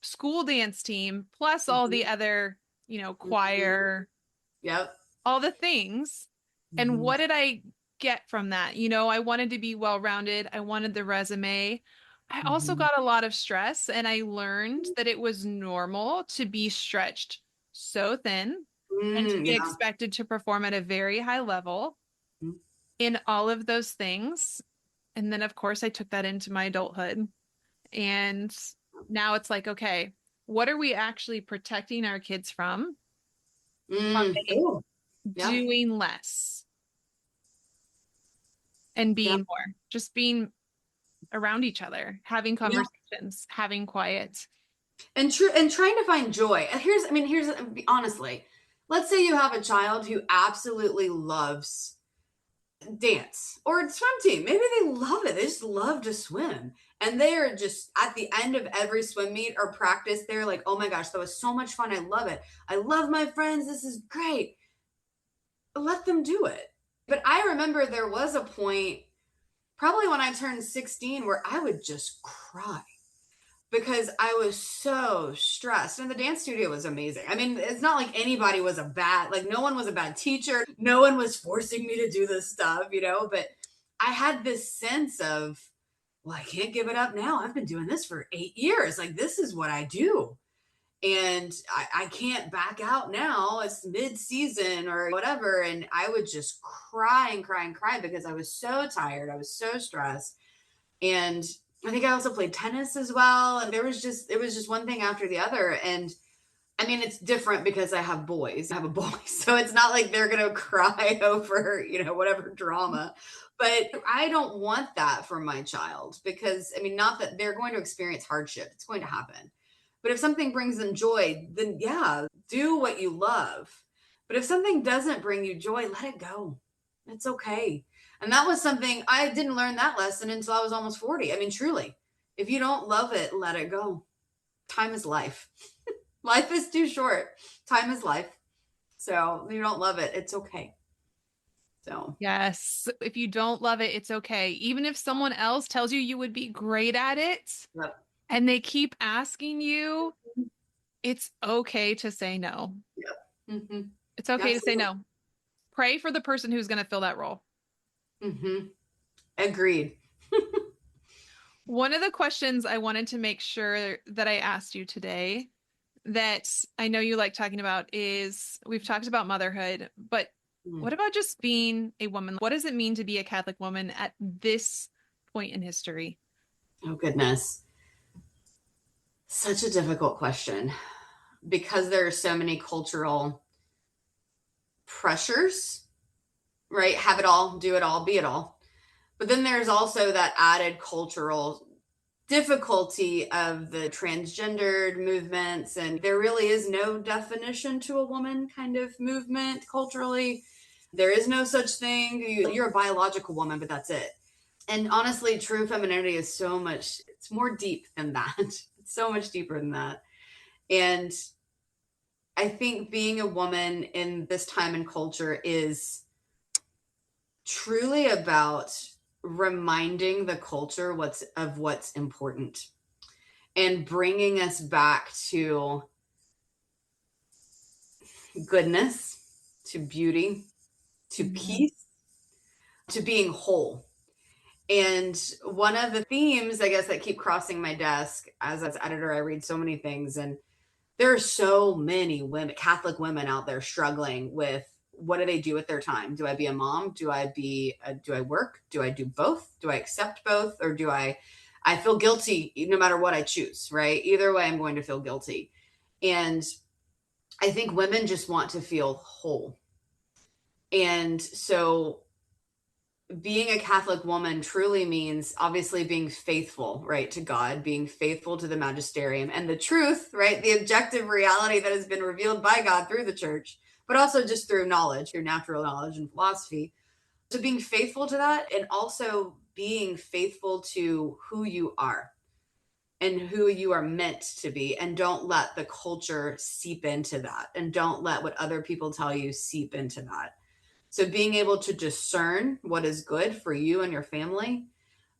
school dance team, plus all Mhm. the other, Mhm. choir, Yep. all the things. And Mhm. what did I get from that? I wanted to be well rounded. I wanted the resume. I also Mhm. got a lot of stress, and I learned that it was normal to be stretched so thin and to be Yeah. expected to perform at a very high level Mhm. in all of those things. And then, of course, I took that into my adulthood. And now it's like, okay, what are we actually protecting our kids from by Oh, yeah. doing less and Yeah. being more, just being around each other, having Yeah. conversations, having quiet. And trying to find joy. And here's honestly, let's say you have a child who absolutely loves dance or swim team. Maybe they love it. They just love to swim. And they are just at the end of every swim meet or practice, they're like, oh my gosh, that was so much fun. I love it. I love my friends. This is great. Let them do it. But I remember there was a point, probably when I turned 16, where I would just cry because I was so stressed. And the dance studio was amazing. It's not like anybody was like, no one was a bad teacher. No one was forcing me to do this stuff, but I had this sense of, well, I can't give it up now. I've been doing this for 8 years. Like, this is what I do. And I can't back out now. It's mid season or whatever. And I would just cry and cry and cry because I was so tired. I was so stressed. And I think I also played tennis as well. And it was just one thing after the other. And it's different because I have boys. I have a boy. So it's not like they're going to cry over, whatever drama. But I don't want that for my child because, not that they're going to experience hardship. It's going to happen. But if something brings them joy, then yeah, do what you love. But if something doesn't bring you joy, let it go. It's okay. And that was something I didn't learn that lesson until I was almost 40. Truly. If you don't love it, let it go. Time is life. Life is too short. Time is life. So if you don't love it, it's okay. So, Yes. If you don't love it, it's okay. Even if someone else tells you you would be great at it yep. and they keep asking you, it's okay to say no. Yep. Mm-hmm. It's okay to say Absolutely. no. Pray for the person who's going to fill that role. Mm-hmm. Agreed. One of the questions I wanted to make sure that I asked you today that I know you like talking about is we've talked about motherhood, but Mm. what about just being a woman? What does it mean to be a Catholic woman at this point in history? Oh, goodness. Such a difficult question because there are so many cultural pressures, right? Have it all, do it all, be it all. But then there's also that added cultural difficulty of the transgendered movements. And there really is no definition to a woman kind of movement culturally. There is no such thing. You're a biological woman, but that's it. And honestly, true femininity is so much, it's more deep than that. It's so much deeper than that. And I think being a woman in this time and culture is truly about reminding the culture what's important and bringing us back to goodness, to beauty, to Mhm. peace, to being whole. And one of the themes, I guess, that keep crossing my desk as an editor, I read so many things, and there are so many women, Catholic women out there struggling with what do they do with their time? Do I be a mom? Do I work? Do I do both? Do I accept both? Or I feel guilty no matter what I choose, right? Either way, I'm going to feel guilty. And I think women just want to feel whole. And so being a Catholic woman truly means obviously being faithful, right, to God, being faithful to the magisterium and the truth, right, the objective reality that has been revealed by God through the church, but also just through knowledge, through natural knowledge and philosophy. So being faithful to that and also being faithful to who you are and who you are meant to be. And don't let the culture seep into that. And don't let what other people tell you seep into that. So being able to discern what is good for you and your family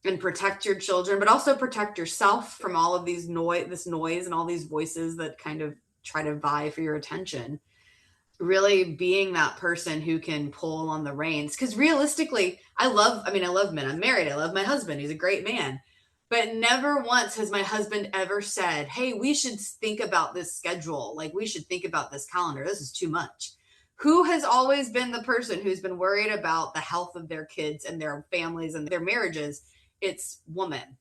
and protect your children, but also protect yourself from all of this noise and all these voices that kind of try to vie for your attention. Really being that person who can pull on the reins. Because realistically, I love men. I'm married. I love my husband. He's a great man. But never once has my husband ever said, hey, we should think about this schedule. Like, we should think about this calendar. This is too much. Who has always been the person who's been worried about the health of their kids and their families and their marriages? It's woman.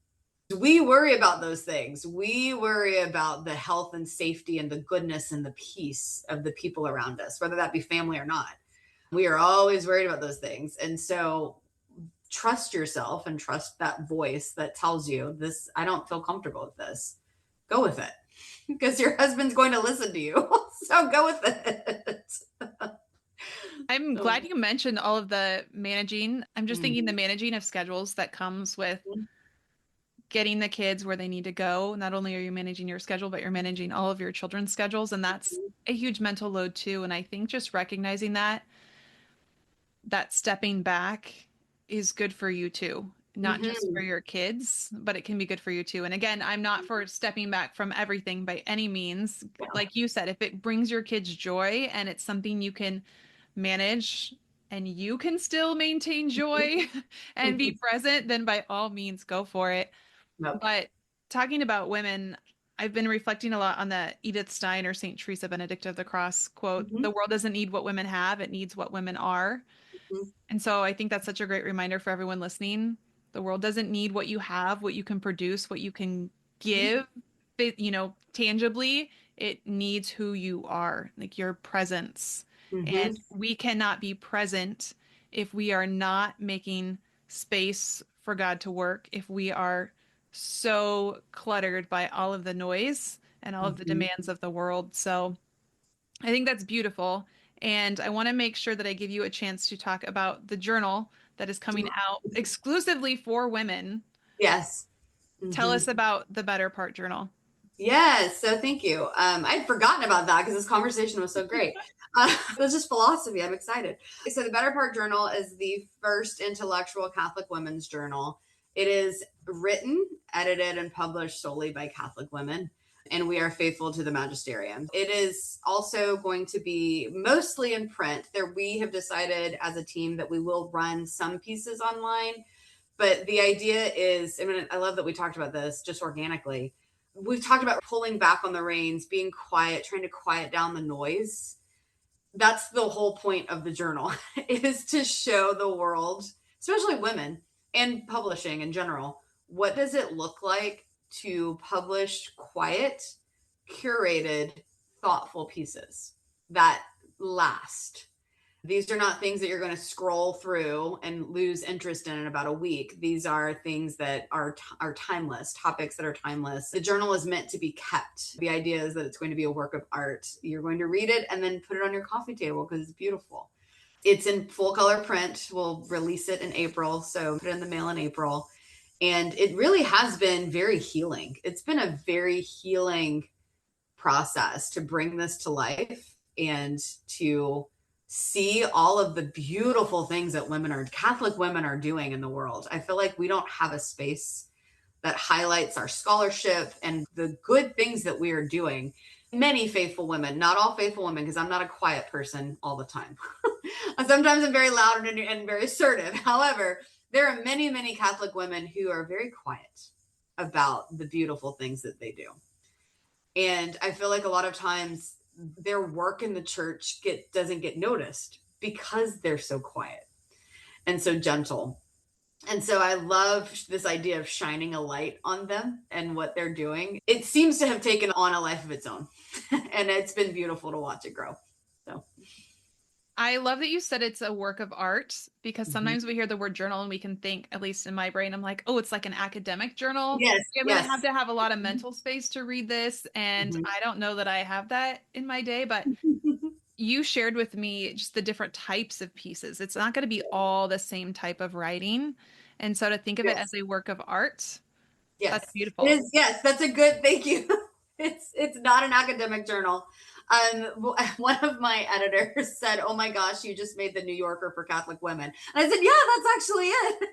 We worry about those things. We worry about the health and safety and the goodness and the peace of the people around us, whether that be family or not. We are always worried about those things. And so trust yourself and trust that voice that tells you this, I don't feel comfortable with this. Go with it because your husband's going to listen to you. So go with it. I'm So, glad you mentioned all of the managing. I'm just thinking the mhm, managing of schedules that comes with getting the kids where they need to go. Not only are you managing your schedule, but you're managing all of your children's schedules. And that's a huge mental load too. And I think just recognizing that stepping back is good for you too, not just for mhm, your kids, but it can be good for you too. And again, I'm not for stepping back from everything by any means. yeah. Like you said, if it brings your kids joy and it's something you can manage and you can still maintain joy and be present, then by all means go for it. Yep. But talking about women, I've been reflecting a lot on the Edith Stein or St. Teresa Benedict of the Cross quote, Mhm, "The world doesn't need what women have, it needs what women are." mhm, And so I think that's such a great reminder for everyone listening. The world doesn't need what you have, what you can produce, what you can mhm, give, tangibly. It needs who you are, like your presence. And mhm, we cannot be present if we are not making space for God to work, if we are so cluttered by all of the noise and all of the mhm. demands of the world. So I think that's beautiful. And I want to make sure that I give you a chance to talk about the journal that is coming out exclusively for women. Yes. Tell Mhm. us about the Better Part Journal. Yes, so thank you. I'd forgotten about that because this conversation was so great. It's just philosophy. I'm excited. So, the Better Part Journal is the first intellectual Catholic women's journal. It is written, edited, and published solely by Catholic women, and we are faithful to the magisterium. It is also going to be mostly in print. There, we have decided as a team that we will run some pieces online, but the idea is, I mean, I love that we talked about this just organically. We've talked about pulling back on the reins, being quiet, trying to quiet down the noise. That's the whole point of the journal is to show the world, especially women and publishing in general, what does it look like to publish quiet, curated, thoughtful pieces that last. These are not things that you're going to scroll through and lose interest in about a week. These are things that are timeless, topics that are timeless. The journal is meant to be kept. The idea is that it's going to be a work of art. You're going to read it and then put it on your coffee table because it's beautiful. It's in full color print. We'll release it in April, so put it in the mail in April. And it really has been very healing. It's been a very healing process to bring this to life and to see all of the beautiful things that Catholic women are doing in the world. I feel like we don't have a space that highlights our scholarship and the good things that we are doing. Many faithful women, not all faithful women, because I'm not a quiet person all the time. Sometimes I'm very loud and very assertive. However, there are many, many Catholic women who are very quiet about the beautiful things that they do. And I feel like a lot of times their work in the church doesn't get noticed because they're so quiet and so gentle. And so I love this idea of shining a light on them and what they're doing. It seems to have taken on a life of its own. And it's been beautiful to watch it grow. So, I love that you said it's a work of art because mhm. sometimes we hear the word journal and we can think, at least in my brain, I'm like, oh, it's like an academic journal. Yes, I'm going to yes. have a lot of mental space to read this. And Mhm. I don't know that I have that in my day, but you shared with me just the different types of pieces. It's not going to be all the same type of writing. And so to think of it as Yes. a work of art, that's Yes, it beautiful. is. Yes, that's a good. Thank you. It's not an academic journal. One of my editors said, "Oh my gosh, you just made the New Yorker for Catholic women," and I said, "Yeah, that's actually it.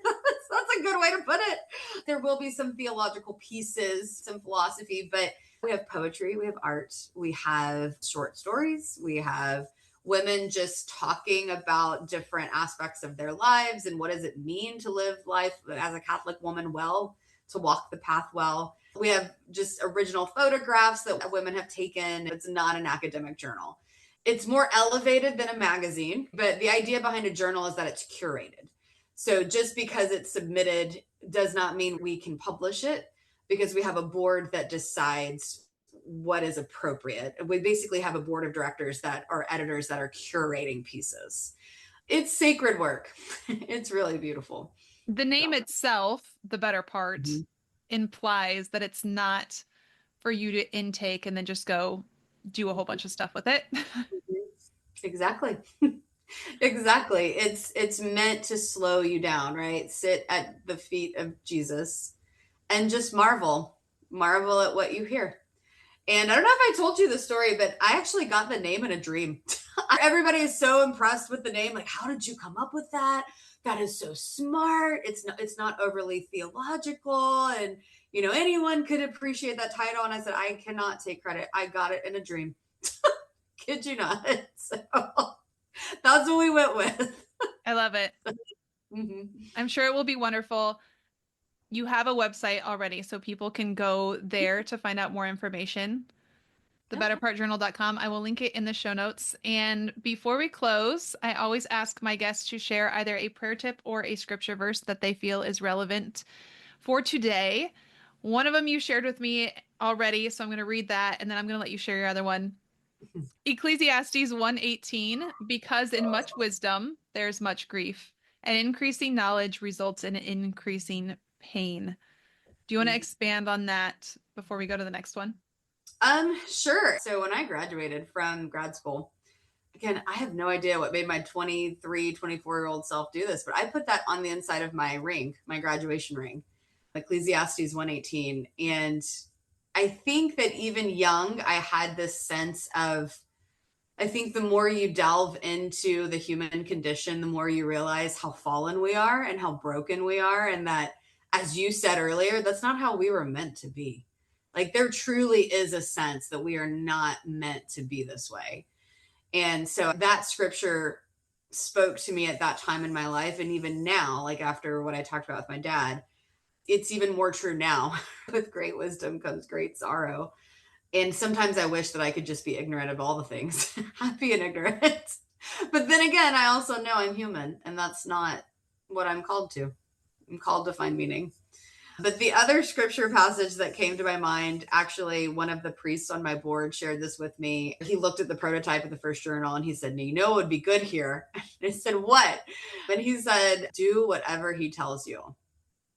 That's a good way to put it." There will be some theological pieces, some philosophy, but we have poetry, we have art, we have short stories, we have women just talking about different aspects of their lives and what does it mean to live life as a Catholic woman well, to walk the path well. We have just original photographs that women have taken. It's not an academic journal. It's more elevated than a magazine, but the idea behind a journal is that it's curated. So just because it's submitted does not mean we can publish it because we have a board that decides what is appropriate. We basically have a board of directors that are editors that are curating pieces. It's sacred work. It's really beautiful. The name So, itself, the better part, mhm. implies that it's not for you to intake and then just go do a whole bunch of stuff with it. Exactly. Exactly. It's meant to slow you down, right? Sit at the feet of Jesus and just marvel. Marvel at what you hear. And I don't know if I told you the story, but I actually got the name in a dream. Everybody is so impressed with the name. Like, how did you come up with that? That is so smart. It's not overly theological, and anyone could appreciate that title. And I said, I cannot take credit. I got it in a dream. Kid you not. So that's what we went with. I love it. Mhm. I'm sure it will be wonderful. You have a website already, so people can go there to find out more information. Yeah. Thebetterpartjournal.com. I will link it in the show notes. And before we close, I always ask my guests to share either a prayer tip or a scripture verse that they feel is relevant for today. One of them you shared with me already, so I'm going to read that and then I'm going to let you share your other one. Ecclesiastes 1:18, because in much wisdom there's much grief, and increasing knowledge results in increasing pain. Do you want to expand on that before we go to the next one? Sure. So when I graduated from grad school, again, I have no idea what made my 23, 24-year-old self do this, but I put that on the inside of my ring, my graduation ring. Ecclesiastes 1:18. And I think that even young, I had this sense of, I think the more you delve into the human condition, the more you realize how fallen we are and how broken we are. And that, as you said earlier, that's not how we were meant to be. Like, there truly is a sense that we are not meant to be this way. And so that scripture spoke to me at that time in my life. And even now, like after what I talked about with my dad, it's even more true now. With great wisdom comes great sorrow. And sometimes I wish that I could just be ignorant of all the things, happy and ignorant. But then again, I also know I'm human, and that's not what I'm called to. I'm called to find meaning. But the other scripture passage that came to my mind, actually, one of the priests on my board shared this with me. He looked at the prototype of the first journal and he said, you know, it would be good here. And I said, what? And he said, do whatever he tells you.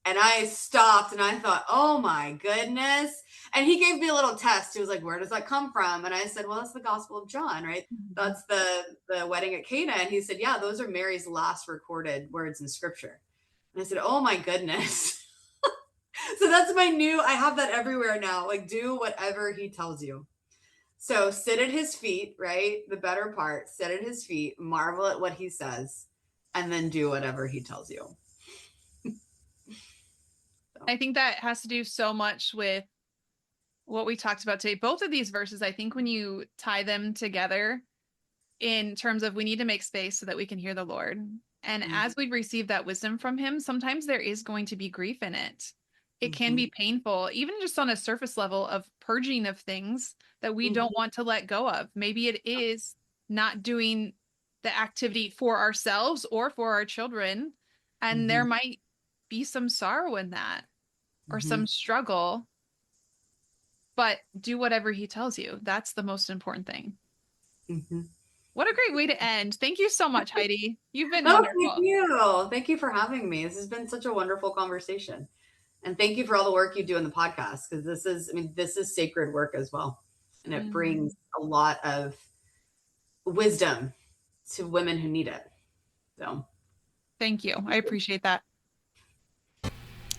And I stopped and I thought, oh my goodness. And he gave me a little test. He was like, where does that come from? And I said, well, that's the Gospel of John, right? That's the wedding at Cana. And he said, yeah, those are Mary's last recorded words in scripture. And I said, oh my goodness. So that's my new, I have that everywhere now. Like, do whatever he tells you. So sit at his feet, right? The better part, sit at his feet, marvel at what he says, and then do whatever he tells you. I think that has to do so much with what we talked about today. Both of these verses, I think when you tie them together in terms of we need to make space so that we can hear the Lord. And as we receive that wisdom from him, sometimes there is going to be grief in it. It can be painful, even just on a surface level of purging of things that we don't want to let go of. Maybe it is not doing the activity for ourselves or for our children. And there might be some sorrow in that or some struggle, but do whatever he tells you. That's the most important thing. What a great way to end. Thank you so much, Heidi. You've been wonderful. Thank you. Thank you for having me. This has been such a wonderful conversation. And thank you for all the work you do in the podcast, because this is sacred work as well. And it brings a lot of wisdom to women who need it. So thank you. I appreciate that.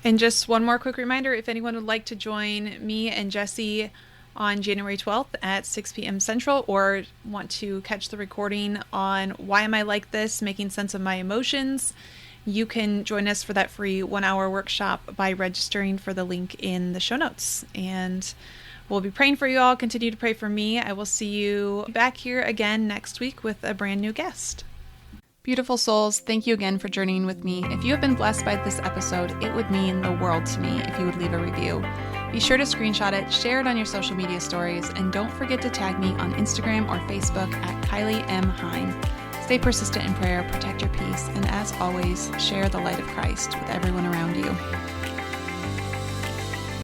And just one more quick reminder, if anyone would like to join me and Jesse on January 12th at 6 p.m. Central, or want to catch the recording on Why Am I Like This? Making Sense of My Emotions, you can join us for that free 1-hour workshop by registering for the link in the show notes. And we'll be praying for you all. Continue to pray for me. I will see you back here again next week with a brand new guest. Beautiful souls, thank you again for journeying with me. If you have been blessed by this episode, it would mean the world to me if you would leave a review. Be sure to screenshot it, share it on your social media stories, and don't forget to tag me on Instagram or Facebook at Kylie M. Hine. Stay persistent in prayer, protect your peace, and as always, share the light of Christ with everyone around you.